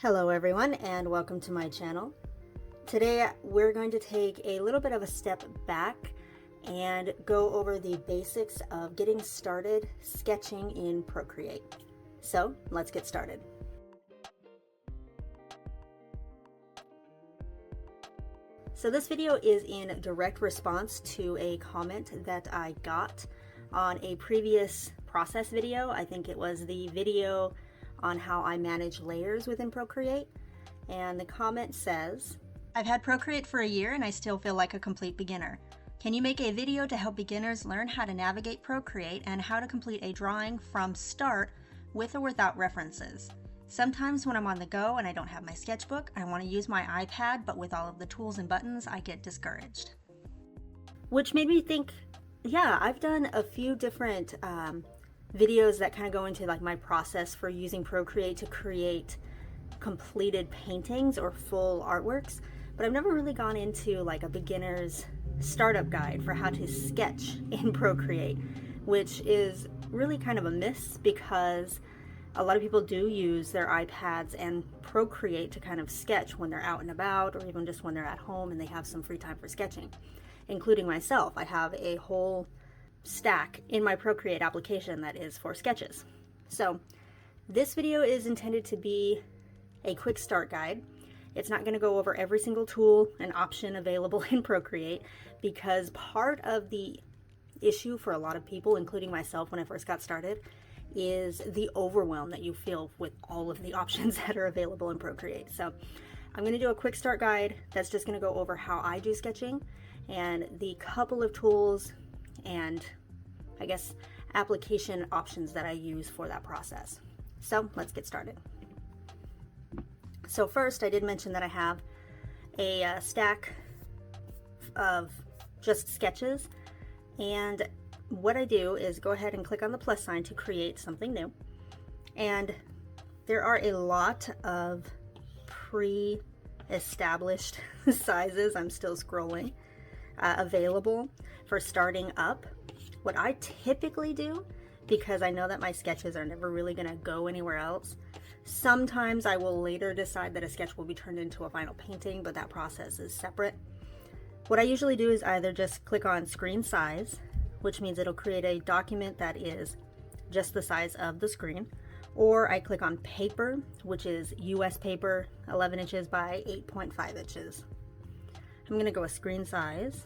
Hello everyone and welcome to my channel. Today we're going to take a little bit of a step back and go over the basics of getting started sketching in Procreate. So let's get started. So this video is in direct response to a comment that I got on a previous process video. I think it was the video on how I manage layers within Procreate. And the comment says, I've had Procreate for a year and I still feel like a complete beginner. Can you make a video to help beginners learn how to navigate Procreate and how to complete a drawing from start with or without references? Sometimes when I'm on the go and I don't have my sketchbook, I want to use my iPad, but with all of the tools and buttons, I get discouraged. Which made me think, yeah, I've done a few different videos that kind of go into like my process for using Procreate to create completed paintings or full artworks, but I've never really gone into like a beginner's startup guide for how to sketch in Procreate, which is really kind of a miss because a lot of people do use their iPads and Procreate to kind of sketch when they're out and about, or even just when they're at home and they have some free time for sketching, including myself. I have a whole stack in my Procreate application that is for sketches. So this video is intended to be a quick start guide. It's not going to go over every single tool and option available in Procreate, because part of the issue for a lot of people, including myself when I first got started, is the overwhelm that you feel with all of the options that are available in Procreate. So I'm going to do a quick start guide that's just going to go over how I do sketching and the couple of tools and I guess application options that I use for that process. So let's get started. So first, I did mention that I have a stack of just sketches, and what I do is go ahead and click on the plus sign to create something new. And there are a lot of pre-established sizes, I'm still scrolling, available for starting up. What I typically do, because I know that my sketches are never really going to go anywhere else, sometimes I will later decide that a sketch will be turned into a final painting, but that process is separate. What I usually do is either just click on screen size, which means it'll create a document that is just the size of the screen, or I click on paper, which is US paper, 11 inches by 8.5 inches. I'm going to go with screen size,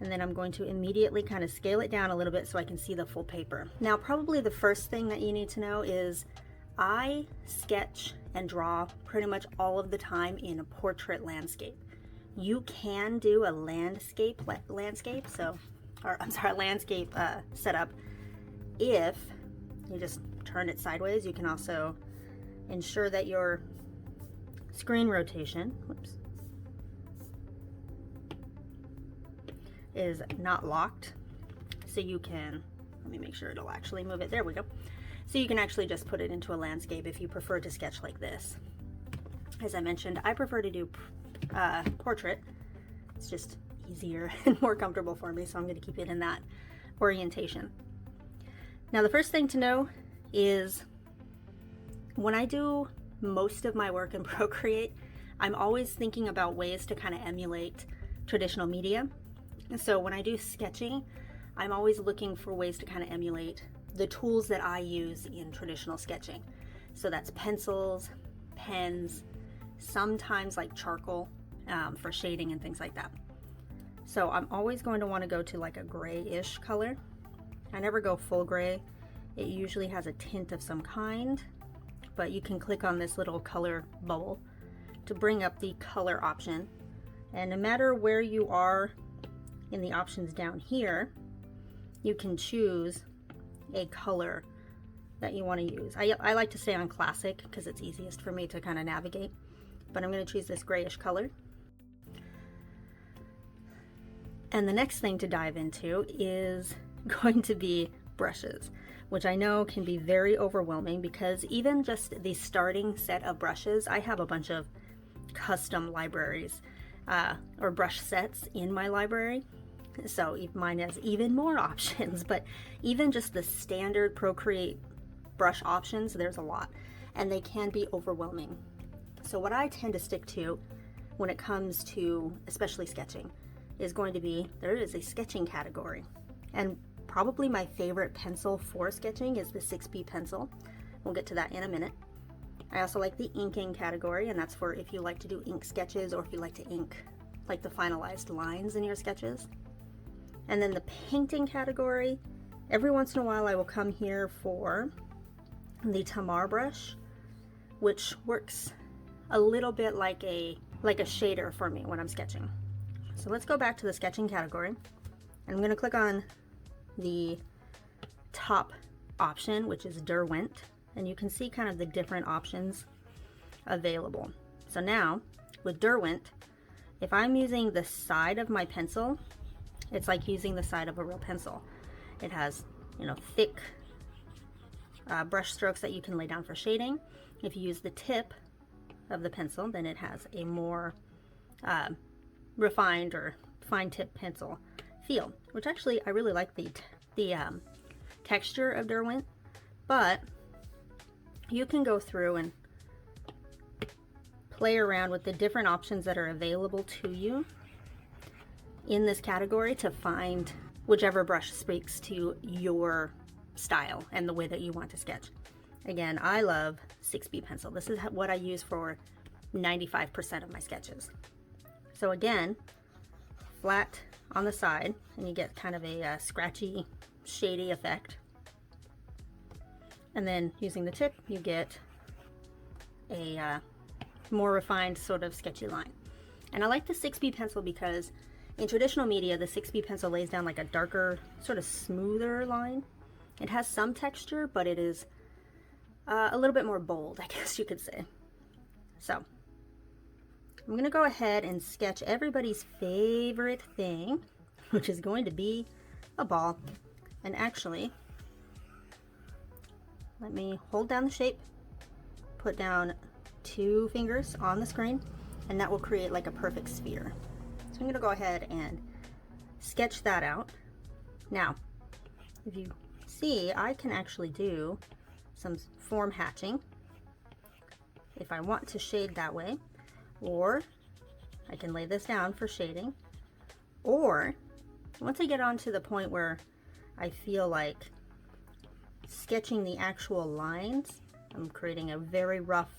and then I'm going to immediately kind of scale it down a little bit so I can see the full paper. Now, probably the first thing that you need to know is I sketch and draw pretty much all of the time in a portrait landscape. You can do a landscape setup if you just turn it sideways. You can also ensure that your screen rotation, is not locked, so you can, let me make sure it'll actually move it. There we go. So you can actually just put it into a landscape if you prefer to sketch like this. As I mentioned, I prefer to do portrait. It's just easier and more comfortable for me, so I'm going to keep it in that orientation. Now, the first thing to know is when I do most of my work in Procreate, I'm always thinking about ways to kind of emulate traditional media. So when I do sketching, I'm always looking for ways to kind of emulate the tools that I use in traditional sketching. So that's pencils, pens, sometimes like charcoal for shading and things like that. So I'm always going to want to go to like a grayish color. I never go full gray. It usually has a tint of some kind, but you can click on this little color bubble to bring up the color option. And no matter where you are in the options down here, you can choose a color that you want to use. I like to stay on classic because it's easiest for me to kind of navigate, but I'm going to choose this grayish color. And the next thing to dive into is going to be brushes, which I know can be very overwhelming because even just the starting set of brushes, I have a bunch of custom libraries or brush sets in my library. So mine has even more options, but even just the standard Procreate brush options, there's a lot. and they can be overwhelming. So what I tend to stick to when it comes to especially sketching is going to be, there is a sketching category. And probably my favorite pencil for sketching is the 6B pencil. We'll get to that in a minute. I also like the inking category, and that's for if you like to do ink sketches or if you like to ink like the finalized lines in your sketches. And then the painting category, every once in a while I will come here for the Tamar brush, which works a little bit like a shader for me when I'm sketching. So let's go back to the sketching category, and I'm going to click on the top option, which is Derwent, and you can see kind of the different options available. So now with Derwent, if I'm using the side of my pencil, it's like using the side of a real pencil. It has, you know, thick brush strokes that you can lay down for shading. If you use the tip of the pencil, then it has a more refined or fine tip pencil feel, which actually I really like the texture of Derwent. But you can go through and play around with the different options that are available to you in this category to find whichever brush speaks to your style and the way that you want to sketch. Again, I love 6B pencil. This is what I use for 95% of my sketches. So again, flat on the side, and you get kind of a scratchy, shady effect. And then using the tip, you get a more refined sort of sketchy line. And I like the 6B pencil because in traditional media, the 6B pencil lays down like a darker, sort of smoother line. It has some texture, but it is a little bit more bold, I guess you could say. So I'm gonna go ahead and sketch everybody's favorite thing, which is going to be a ball. And actually, let me hold down the shape, put down 2 fingers on the screen, and that will create like a perfect sphere. So I'm gonna go ahead and sketch that out. Now, if you see, I can actually do some form hatching if I want to shade that way, or I can lay this down for shading, or once I get on to the point where I feel like sketching the actual lines, I'm creating a very rough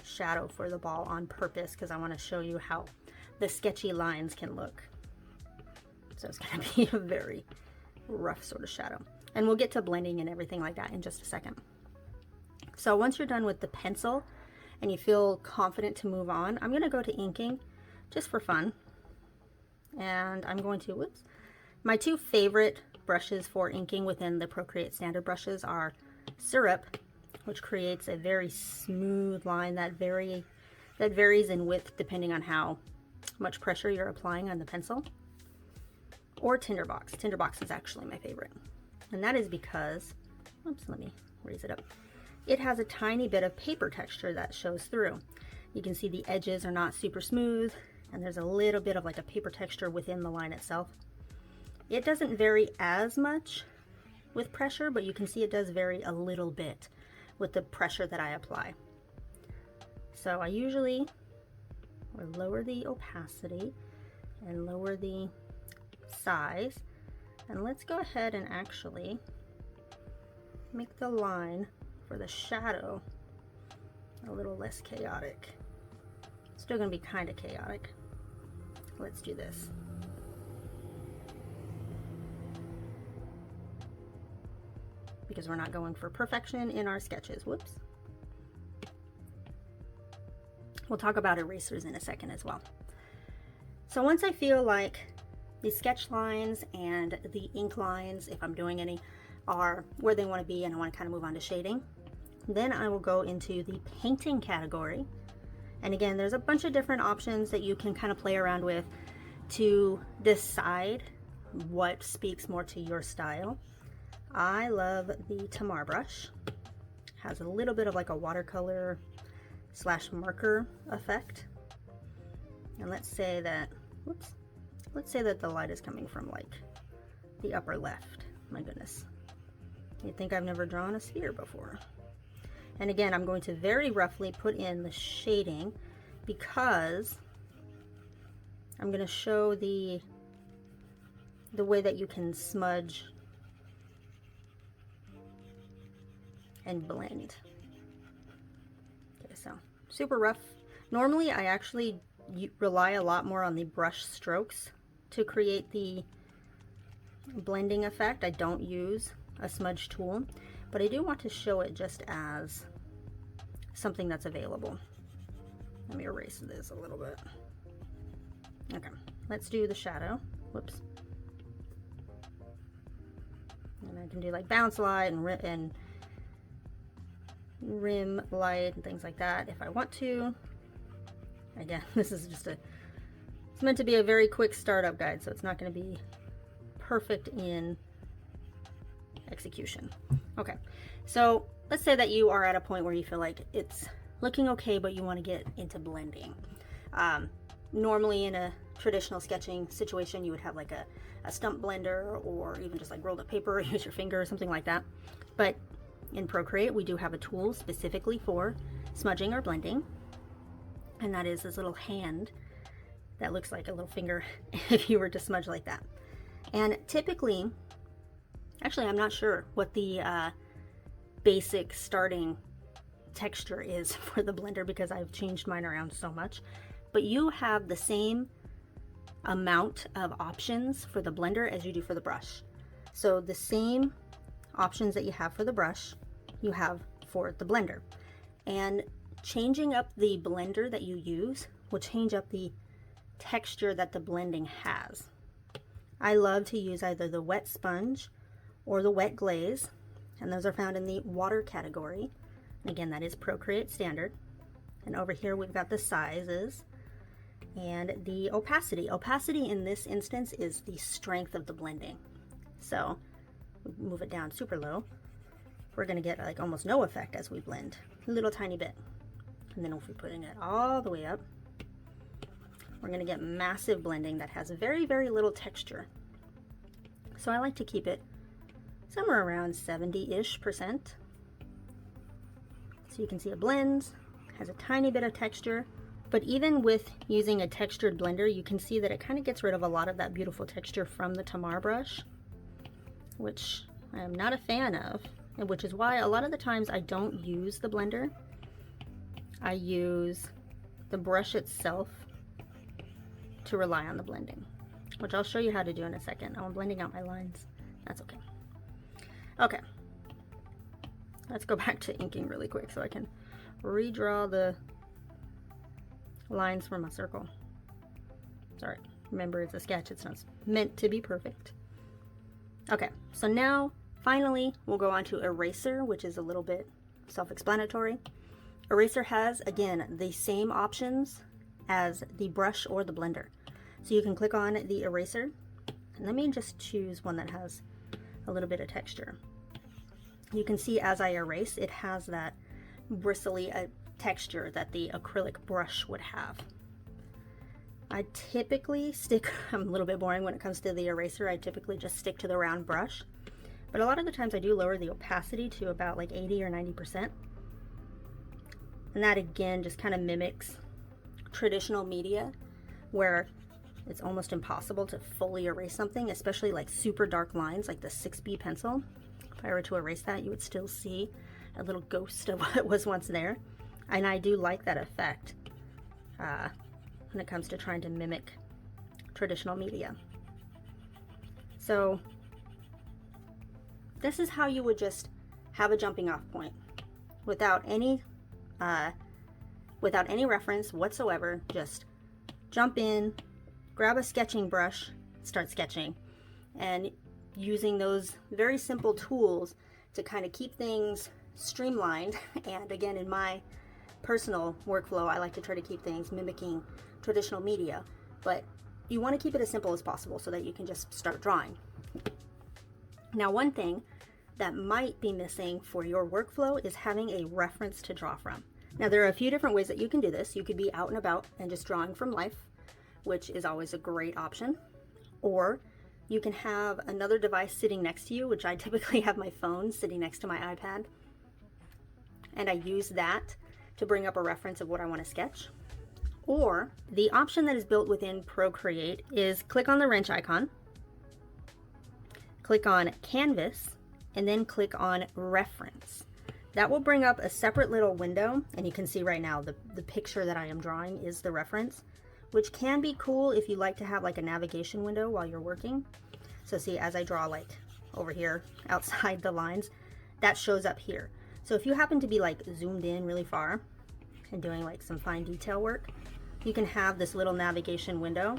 shadow for the ball on purpose because I want to show you how the sketchy lines can look. So it's going to be a very rough sort of shadow. And we'll get to blending and everything like that in just a second. So once you're done with the pencil and you feel confident to move on, I'm going to go to inking just for fun. And I'm going to, whoops, my 2 favorite brushes for inking within the Procreate standard brushes are Syrup, which creates a very smooth line that varies in width depending on how much pressure you're applying on the pencil, or Tinderbox. Tinderbox is actually my favorite. And that is because, oops, let me raise it up. It has a tiny bit of paper texture that shows through. You can see the edges are not super smooth, and there's a little bit of like a paper texture within the line itself. It doesn't vary as much with pressure, but you can see it does vary a little bit with the pressure that I apply. So I usually lower the opacity and lower the size. And let's go ahead and actually make the line for the shadow a little less chaotic. Still gonna be kind of chaotic. Let's do this. Because we're not going for perfection in our sketches. Whoops. We'll talk about erasers in a second as well. So once I feel like the sketch lines and the ink lines, if I'm doing any, are where they want to be and I want to kind of move on to shading, then I will go into the painting category. And again, there's a bunch of different options that you can kind of play around with to decide what speaks more to your style. I love the Tamar brush. Has a little bit of like a watercolor / marker effect. And let's say that, whoops, let's say that the light is coming from like the upper left. My goodness. You'd think I've never drawn a sphere before. And again, I'm going to very roughly put in the shading because I'm going to show the way that you can smudge and blend. Okay, so super rough. Normally I actually rely a lot more on the brush strokes to create the blending effect. I don't use a smudge tool, but I do want to show it just as something that's available. Let me erase this a little bit. Okay, let's do the shadow. Whoops. And I can do like bounce light and rim light and things like that if I want to. Again, this is just it's meant to be a very quick startup guide, so it's not going to be perfect in execution. Okay, so let's say that you are at a point where you feel like it's looking okay, but you want to get into blending. Normally in a traditional sketching situation, you would have like a stump blender or even just like rolled up paper, use your finger or something like that. But in Procreate, we do have a tool specifically for smudging or blending, and that is this little hand that looks like a little finger if you were to smudge like that. And typically, actually I'm not sure what the basic starting texture is for the blender because I've changed mine around so much, but you have the same amount of options for the blender as you do for the brush. So the same options that you have for the brush, you have for the blender. And changing up the blender that you use will change up the texture that the blending has. I love to use either the wet sponge or the wet glaze, and those are found in the water category. And again, that is Procreate standard. And over here we've got the sizes and the opacity. Opacity in this instance is the strength of the blending. So move it down super low. We're going to get like almost no effect as we blend, a little tiny bit. And then if we're putting it all the way up, we're going to get massive blending that has very, very little texture. So I like to keep it somewhere around 70-ish%. So you can see it blends, has a tiny bit of texture, but even with using a textured blender, you can see that it kind of gets rid of a lot of that beautiful texture from the Tamar brush, which I am not a fan of, and which is why a lot of the times I don't use the blender. I use the brush itself to rely on the blending, which I'll show you how to do in a second. Oh, I'm blending out my lines. That's okay. Okay, let's go back to inking really quick so I can redraw the lines from a circle. Sorry, remember it's a sketch, it's not meant to be perfect. Okay, so now finally we'll go on to eraser, which is a little bit self-explanatory. Eraser has, again, the same options as the brush or the blender. So you can click on the eraser, and let me just choose one that has a little bit of texture. You can see as I erase, it has that bristly texture that the acrylic brush would have. I typically stick, I'm a little bit boring when it comes to the eraser, I typically just stick to the round brush. But a lot of the times I do lower the opacity to about like 80 or 90%. And that again just kind of mimics traditional media where it's almost impossible to fully erase something, especially like super dark lines like the 6B pencil. If I were to erase that, you would still see a little ghost of what was once there. And I do like that effect when it comes to trying to mimic traditional media. So this is how you would just have a jumping off point without any reference whatsoever. Just jump in, grab a sketching brush, start sketching, and using those very simple tools to kind of keep things streamlined. And again, in my personal workflow, I like to try to keep things mimicking traditional media, but you want to keep it as simple as possible so that you can just start drawing. Now, one thing that might be missing for your workflow is having a reference to draw from. Now, there are a few different ways that you can do this. You could be out and about and just drawing from life, which is always a great option. Or you can have another device sitting next to you, which I typically have my phone sitting next to my iPad. and I use that to bring up a reference of what I want to sketch. Or the option that is built within Procreate is click on the wrench icon, click on Canvas, and then click on Reference. That will bring up a separate little window, and you can see right now the picture that I am drawing is the reference, which can be cool if you like to have like a navigation window while you're working. So see, as I draw like over here outside the lines, that shows up here. So if you happen to be like zoomed in really far and doing like some fine detail work, you can have this little navigation window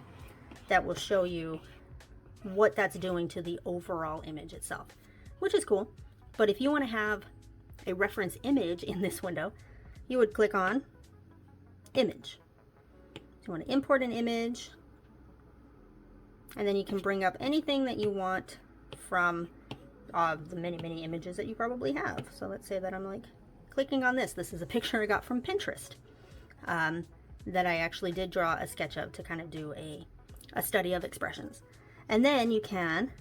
that will show you what that's doing to the overall image itself, which is cool. But if you want to have a reference image in this window, you would click on Image. So you want to import an image, and then you can bring up anything that you want from the many images that you probably have. So let's say that I'm like clicking on this. This is a picture I got from Pinterest that I actually did draw a sketch of to kind of do a study of expressions. And then you can,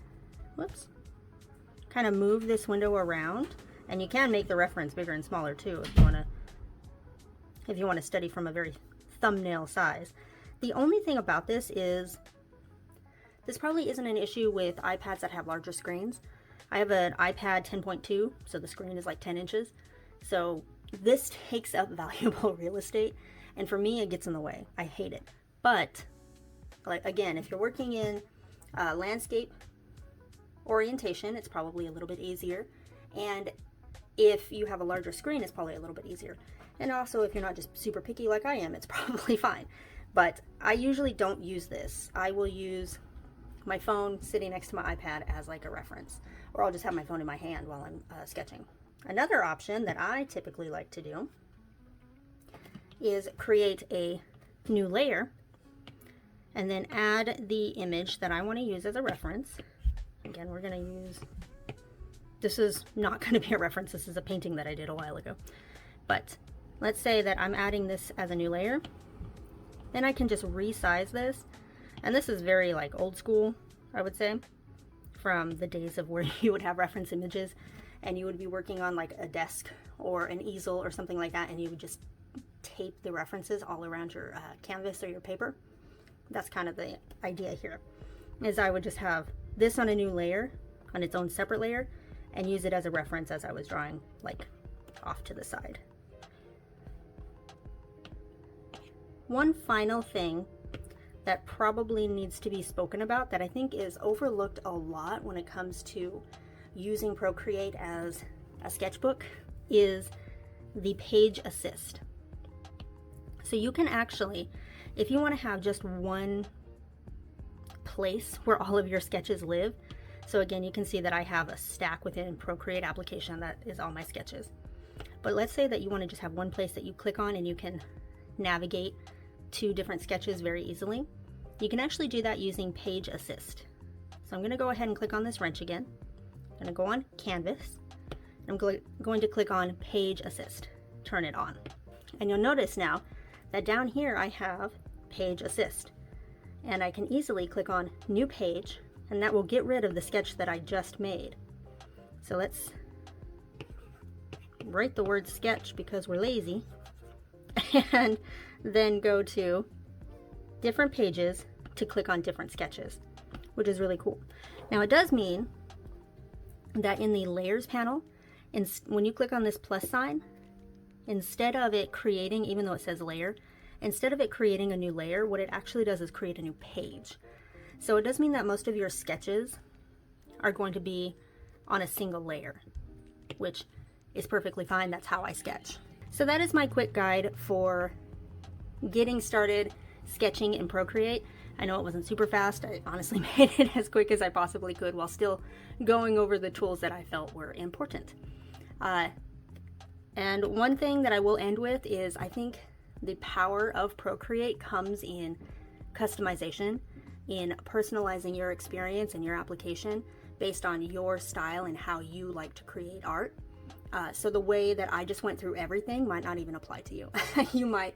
kind of move this window around, and you can make the reference bigger and smaller too if you want to study from a very thumbnail size. The only thing about this is this probably isn't an issue with iPads that have larger screens. I have an iPad 10.2, so the screen is like 10 inches. So this takes up valuable real estate, and for me it gets in the way. I hate it. But like, again, if you're working in landscape orientation, it's probably a little bit easier. And if you have a larger screen, it's probably a little bit easier. And also, if you're not just super picky like I am, it's probably fine. But I usually don't use this. I will use my phone sitting next to my iPad as like a reference, or I'll just have my phone in my hand while I'm sketching. Another option that I typically like to do is create a new layer and then add the image that I want to use as a reference. Again, we're going to use, this is not going to be a reference, this is a painting that I did a while ago. But let's say that I'm adding this as a new layer. Then I can just resize this. And this is very like old school, I would say, from the days of where you would have reference images and you would be working on like a desk or an easel or something like that, and you would just tape the references all around your canvas or your paper. That's kind of the idea here, is I would just have this on a new layer, on its own separate layer, and use it as a reference as I was drawing like off to the side. One final thing that probably needs to be spoken about that I think is overlooked a lot when it comes to using Procreate as a sketchbook is the page assist. So you can actually, if you want to have just one place where all of your sketches live, so again, you can see that I have a stack within Procreate application that is all my sketches. But let's say that you want to just have one place that you click on and you can navigate to different sketches very easily. You can actually do that using Page Assist. So I'm going to go ahead and click on this wrench again. I'm going to go on Canvas. I'm going to click on Page Assist. Turn it on. And you'll notice now that down here I have Page Assist. And I can easily click on New Page, and that will get rid of the sketch that I just made. So let's write the word sketch because we're lazy. And then go to different pages to click on different sketches, which is really cool. Now it does mean that in the layers panel, when you click on this plus sign, instead of it creating, even though it says layer, instead of it creating a new layer, what it actually does is create a new page. So it does mean that most of your sketches are going to be on a single layer, which is perfectly fine. That's how I sketch. So that is my quick guide for getting started sketching in Procreate. I know it wasn't super fast. I honestly made it as quick as I possibly could while still going over the tools that I felt were important. And one thing that I will end with is I think the power of Procreate comes in customization, in personalizing your experience and your application based on your style and how you like to create art. So the way that I just went through everything might not even apply to you. You might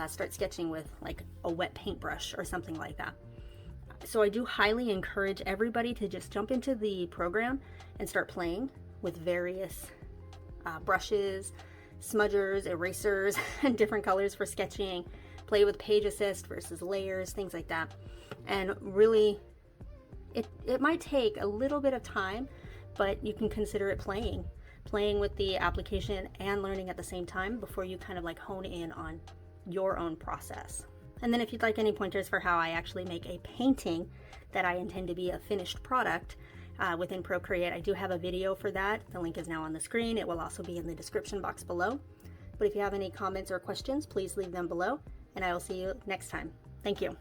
start sketching with like a wet paintbrush or something like that. So I do highly encourage everybody to just jump into the program and start playing with various brushes, smudgers, erasers, and different colors for sketching, play with page assist versus layers, things like that. And really, it might take a little bit of time, but you can consider it playing with the application and learning at the same time before you kind of like hone in on your own process. And then if you'd like any pointers for how I actually make a painting that I intend to be a finished product within Procreate, I do have a video for that. The link is now on the screen. It will also be in the description box below. But if you have any comments or questions, please leave them below, and I will see you next time. Thank you.